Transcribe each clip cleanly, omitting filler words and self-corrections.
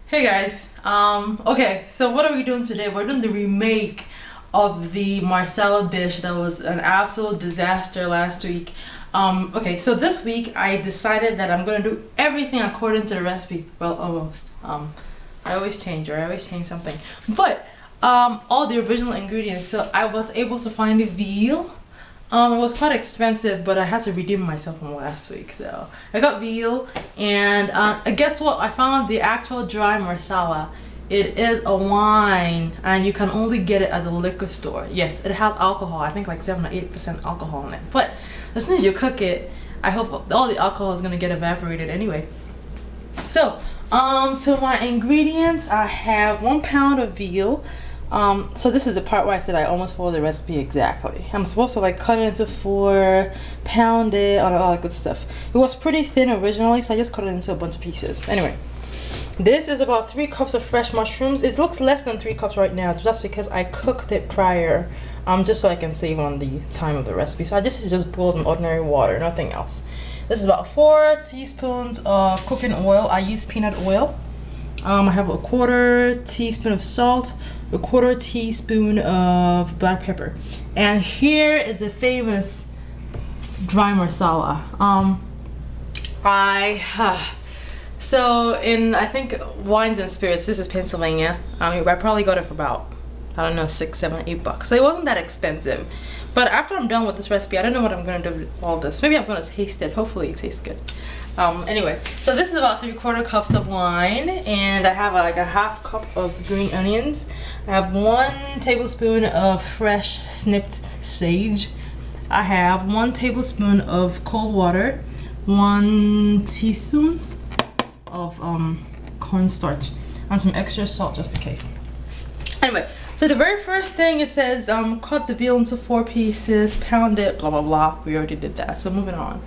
Hey guys, okay, so what are we doing today? We're doing the remake of the Marsala dish that was an absolute disaster last week. Okay, so this week I decided that I'm gonna do everything according to the recipe. Well, almost. I always change, or I always change something. But, all the original ingredients. So I was able to find the veal. It was quite expensive, but I had to redeem myself from last week. So I got veal, and guess what? I found the actual dry marsala. It is a wine, and you can only get it at the liquor store. Yes, it has alcohol. I think like 7 or 8% alcohol in it. But as soon as you cook it, I hope all the alcohol is gonna get evaporated anyway. So, so my ingredients, I have 1 pound of veal. So this is the part where I said I almost followed the recipe exactly. I'm supposed to like cut it into 4, pound it, and all that good stuff. It was pretty thin originally, so I just cut it into a bunch of pieces. Anyway, this is about 3 cups of fresh mushrooms. It looks less than 3 cups right now, just because I cooked it prior, just so I can save on the time of the recipe. So this is just boiled in ordinary water, nothing else. This is about 4 teaspoons of cooking oil. I use peanut oil. I have a 1/4 teaspoon of salt, a 1/4 teaspoon of black pepper, and here is the famous dry marsala. So in, I think, wines and spirits, this is Pennsylvania. I probably got it for about, I don't know, $6, $7, $8. So it wasn't that expensive. But after I'm done with this recipe, I don't know what I'm gonna do with all this. Maybe I'm gonna taste it. Hopefully it tastes good. Anyway, so this is about 3/4 cups of wine, and I have like a 1/2 cup of green onions. I have 1 tablespoon of fresh snipped sage. I have 1 tablespoon of cold water, 1 teaspoon of cornstarch, and some extra salt just in case. Anyway, so the very first thing it says, cut the veal into 4 pieces, pound it, blah blah blah. We already did that, so moving on.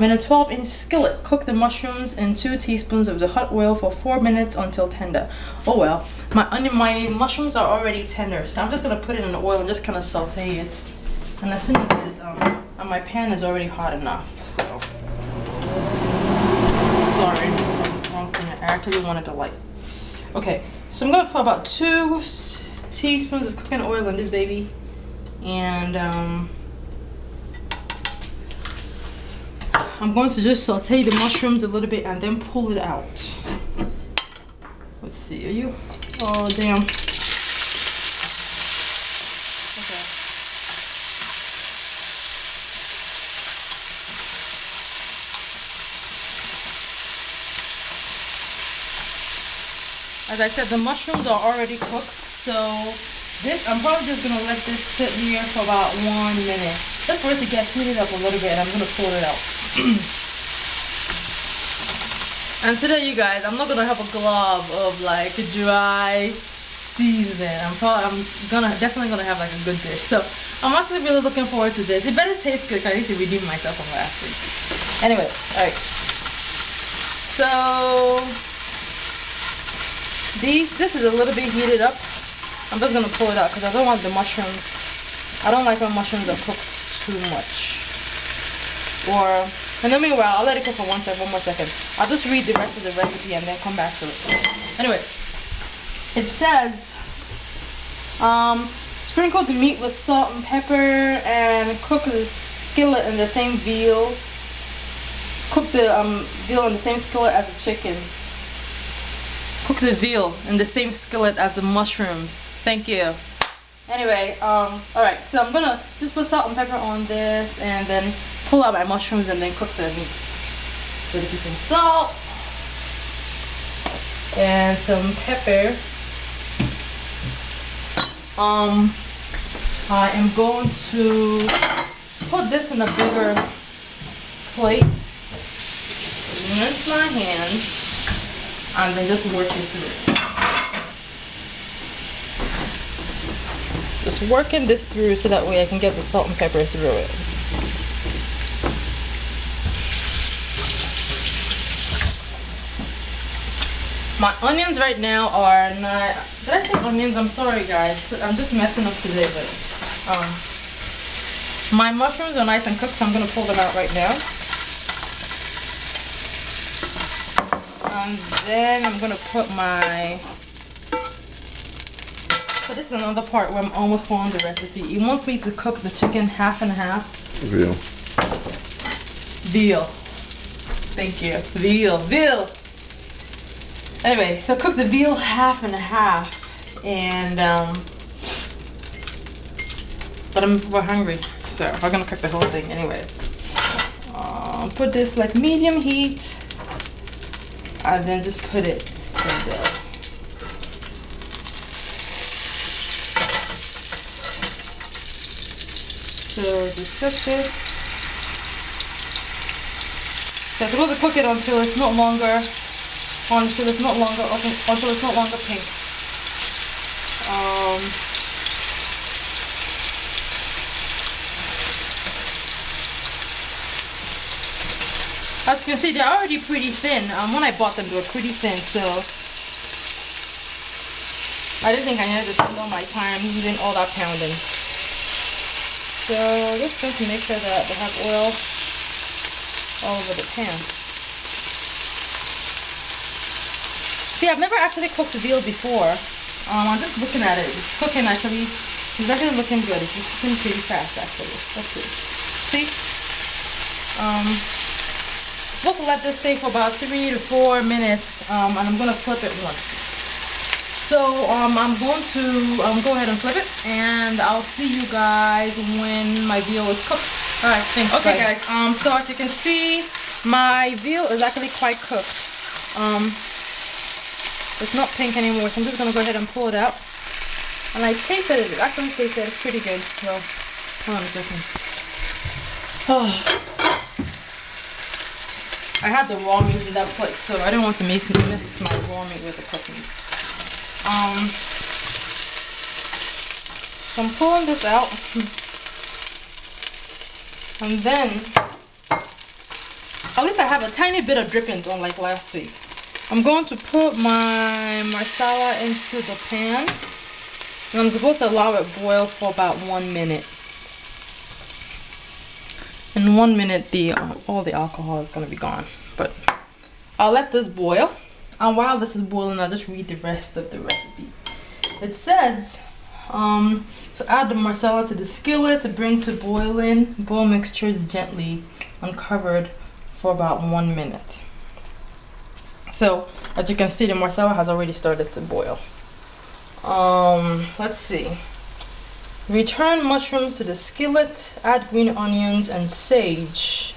In a 12-inch skillet, cook the mushrooms in 2 teaspoons of the hot oil for 4 minutes until tender. Oh well, my mushrooms are already tender, so I'm just gonna put it in the oil and just kind of saute it. And as soon as it is, and my pan is already hot enough, so. Sorry, wrong thing. I actually wanted to light. Okay, so I'm gonna put about 2 teaspoons of cooking oil in this baby, and I'm going to just saute the mushrooms a little bit and then pull it out. Let's see, are you? Oh damn. Okay. As I said, the mushrooms are already cooked, so this, I'm probably just gonna let this sit here for about 1 minute, just for it to get heated up a little bit, and I'm gonna pull it out. And today, you guys, I'm not gonna have a glob of like dry seasoning. I'm definitely gonna have like a good dish. So I'm actually really looking forward to this. It better taste good, because I need to redeem myself from last week. Anyway, alright. So this is a little bit heated up. I'm just gonna pull it out because I don't want the mushrooms. I don't like when mushrooms are cooked too much. In the meanwhile, I'll let it cook for 1 more second. I'll just read the rest of the recipe and then come back to it. Anyway, it says, sprinkle the meat with salt and pepper and cook the skillet in the same veal. Cook the veal in the same skillet as the chicken. Cook the veal in the same skillet as the mushrooms. Thank you. Anyway, alright, so I'm gonna just put salt and pepper on this and then pull out my mushrooms and then cook the meat. So this is some salt and some pepper. I am going to put this in a bigger plate, rinse my hands, and then just work it through. Just working this through so that way I can get the salt and pepper through it. My onions right now are not, did I say onions? I'm sorry guys, I'm just messing up today, but my mushrooms are nice and cooked, so I'm gonna pull them out right now. And then I'm gonna put my. So this is another part where I'm almost following the recipe. It wants me to cook the chicken half and half. Veal. Veal. Thank you. Veal. Anyway, so cook the veal half and half, and but we're hungry, so we're gonna cook the whole thing anyway. Put this like medium heat, and then just put it in there. So just set this. So I'm supposed to cook it until it's no longer pink. As you can see, they're already pretty thin. When I bought them, they were pretty thin, so I didn't think I needed to spend all my time doing all that pounding. So just going to make sure that they have oil all over the pan. See, I've never actually cooked the veal before. I'm just looking at it. It's cooking actually. It's actually looking good. It's cooking pretty fast actually. Let's see. See? Supposed to let this stay for about 3 to 4 minutes, and I'm gonna flip it once. So I'm going to go ahead and flip it, and I'll see you guys when my veal is cooked. All right, thanks. Okay, guys. So as you can see, my veal is actually quite cooked. It's not pink anymore, so I'm just gonna go ahead and pull it out. And I tasted it. It actually tasted pretty good. Well, hold on a second. Oh. I had the raw meat in that plate, so I didn't want to mix my raw meat with the cooked meat. So I'm pulling this out, and then at least I have a tiny bit of drippings on like last week. I'm going to put my marsala into the pan, and I'm supposed to allow it boil for about 1 minute. In 1 minute, all the alcohol is going to be gone. But I'll let this boil. And while this is boiling, I'll just read the rest of the recipe. It says, so add the marsala to the skillet to bring to boiling. Boil mixtures gently uncovered for about 1 minute. So as you can see, the marsala has already started to boil. Let's see. Return mushrooms to the skillet, add green onions and sage.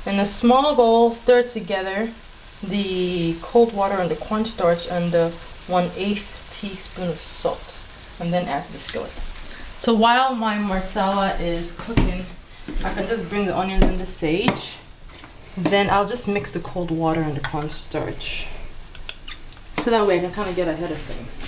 In a small bowl, stir together the cold water and the cornstarch and the 1/8 teaspoon of salt, and then add to the skillet. So while my marsala is cooking, I can just bring the onions and the sage. Then I'll just mix the cold water and the cornstarch. So that way I can kind of get ahead of things.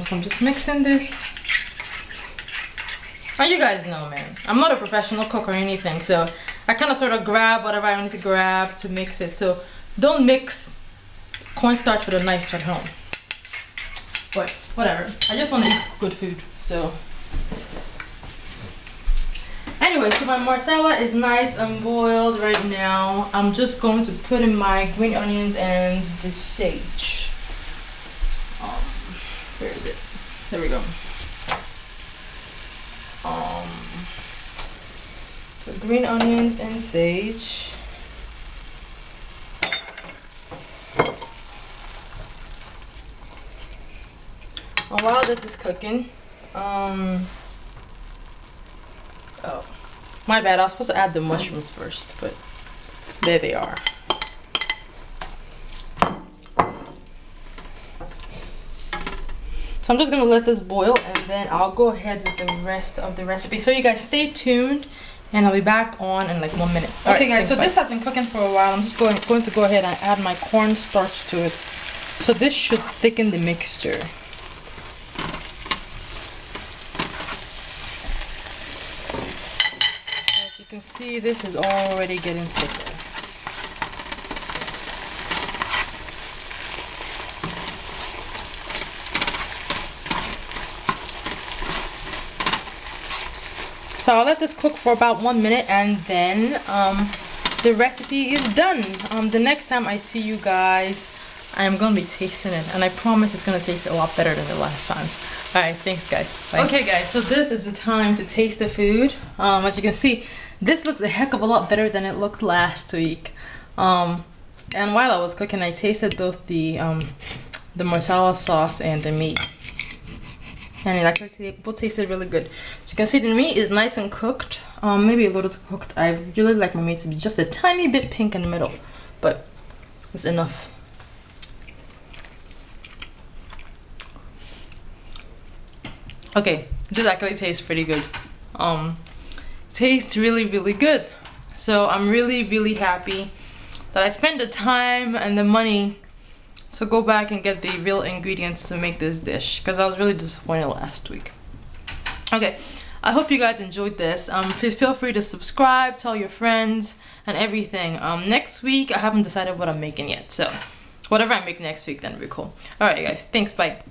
So I'm just mixing this. Now you guys know, man, I'm not a professional cook or anything, so I kind of sort of grab whatever I need to grab to mix it. So don't mix cornstarch with a knife at home. But whatever, I just want to eat good food, so. Anyway, so my marsala is nice and boiled right now. I'm just going to put in my green onions and the sage. Where is it? There we go. So green onions and sage. And while this is cooking, oh, my bad. I was supposed to add the mushrooms first, but there they are. So I'm just gonna let this boil, and then I'll go ahead with the rest of the recipe. So you guys stay tuned, and I'll be back on in like 1 minute. Okay, guys. So this has been cooking for a while. I'm just going to go ahead and add my cornstarch to it. So this should thicken the mixture. As you can see, this is already getting thicker. So I'll let this cook for about 1 minute, and then the recipe is done. The next time I see you guys, I'm gonna be tasting it, and I promise it's gonna taste a lot better than the last time. All right, thanks guys. Bye. Okay guys, so this is the time to taste the food. As you can see, this looks a heck of a lot better than it looked last week. And while I was cooking, I tasted both the marsala sauce and the meat, and it actually both tasted really good. As you can see, the meat is nice and cooked, maybe a little cooked. I really like my meat to be just a tiny bit pink in the middle, but it's enough. Okay, this actually tastes pretty good. Tastes really good. So I'm really happy that I spent the time and the money to go back and get the real ingredients to make this dish, because I was really disappointed last week. Okay, I hope you guys enjoyed this. Please feel free to subscribe, tell your friends and everything. Next week I haven't decided what I'm making yet, so whatever I make next week then will be cool. Alright guys, thanks, bye.